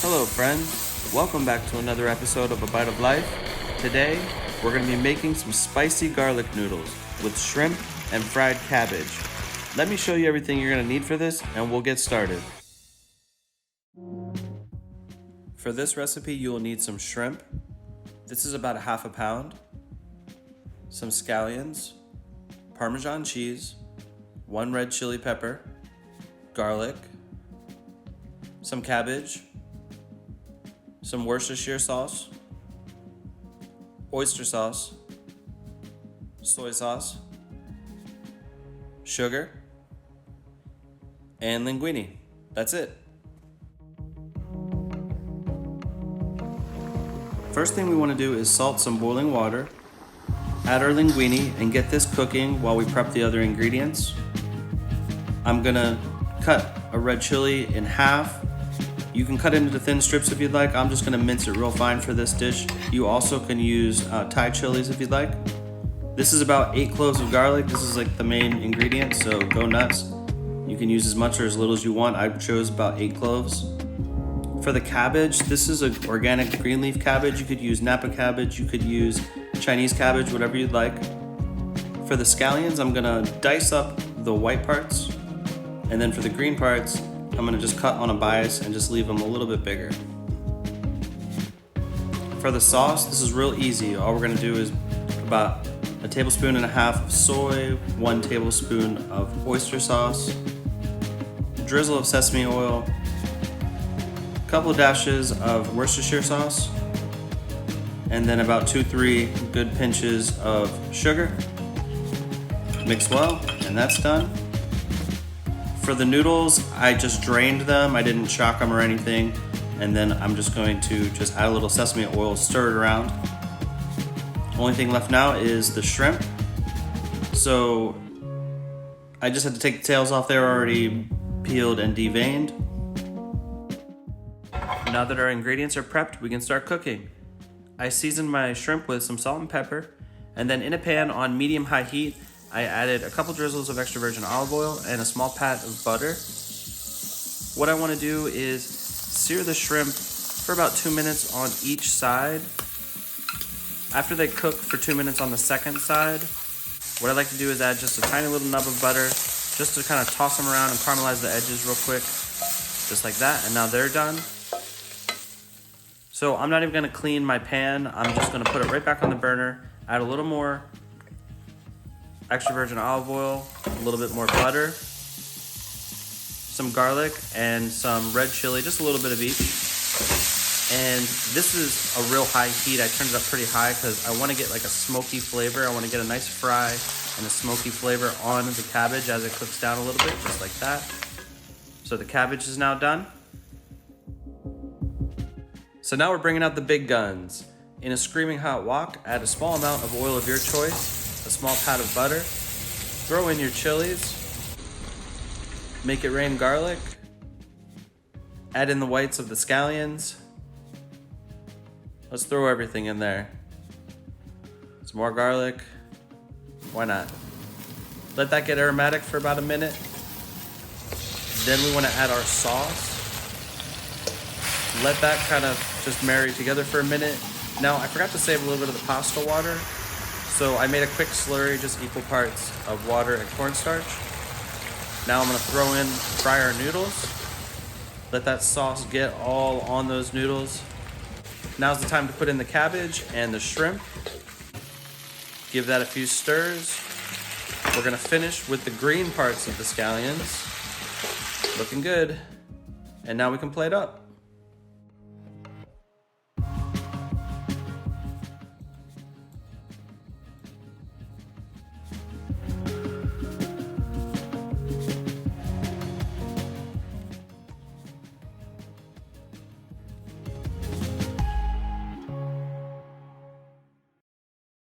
Hello friends, welcome back to another episode of A Bite of Life. Today, we're going to be making some spicy garlic noodles with shrimp and fried cabbage. Let me show you everything you're going to need for this and we'll get started. For this recipe, you will need some shrimp. This is about a half a pound. Some scallions, Parmesan cheese, 1 red chili pepper, garlic, some cabbage, some Worcestershire sauce, oyster sauce, soy sauce, sugar, and linguine. That's it. First thing we want to do is salt some boiling water, add our linguine, and get this cooking while we prep the other ingredients. I'm gonna cut a red chili in half. You can cut it into thin strips if you'd like. I'm just gonna mince it real fine for this dish. You also can use Thai chilies if you'd like. This is about 8 cloves of garlic. This is like the main ingredient, so go nuts. You can use as much or as little as you want. I chose about 8 cloves. For the cabbage, this is an organic green leaf cabbage. You could use Napa cabbage, you could use Chinese cabbage, whatever you'd like. For the scallions, I'm gonna dice up the white parts, and then for the green parts, I'm gonna just cut on a bias and just leave them a little bit bigger. For the sauce, this is real easy. All we're gonna do is about 1.5 tablespoons of soy, 1 tablespoon of oyster sauce, drizzle of sesame oil, a couple of dashes of Worcestershire sauce, and then about 2-3 good pinches of sugar. Mix well, and that's done. For the noodles, I just drained them. I didn't shock them or anything. And then I'm just going to just add a little sesame oil, stir it around. Only thing left now is the shrimp. So I just had to take the tails off. They're already peeled and deveined. Now that our ingredients are prepped, we can start cooking. I seasoned my shrimp with some salt and pepper, and then in a pan on medium-high heat, I added a couple drizzles of extra virgin olive oil and a small pat of butter. What I want to do is sear the shrimp for about 2 minutes on each side. After they cook for 2 minutes on the second side, what I like to do is add just a tiny little nub of butter just to kind of toss them around and caramelize the edges real quick, just like that, and now they're done. So I'm not even going to clean my pan. I'm just going to put it right back on the burner, add a little more extra virgin olive oil, a little bit more butter, some garlic, and some red chili, just a little bit of each. And this is a real high heat. I turned it up pretty high because I want to get like a smoky flavor. I want to get a nice fry and a smoky flavor on the cabbage as it cooks down a little bit, just like that. So the cabbage is now done. So now we're bringing out the big guns. In a screaming hot wok, add a small amount of oil of your choice, a small pat of butter, throw in your chilies, make it rain garlic, add in the whites of the scallions. Let's throw everything in there. Some more garlic, why not? Let that get aromatic for about a minute. Then we want to add our sauce. Let that kind of just marry together for a minute. Now, I forgot to save a little bit of the pasta water. So I made a quick slurry, just equal parts of water and cornstarch. Now I'm gonna throw in fry our noodles. Let that sauce get all on those noodles. Now's the time to put in the cabbage and the shrimp. Give that a few stirs. We're gonna finish with the green parts of the scallions. Looking good. And now we can plate up.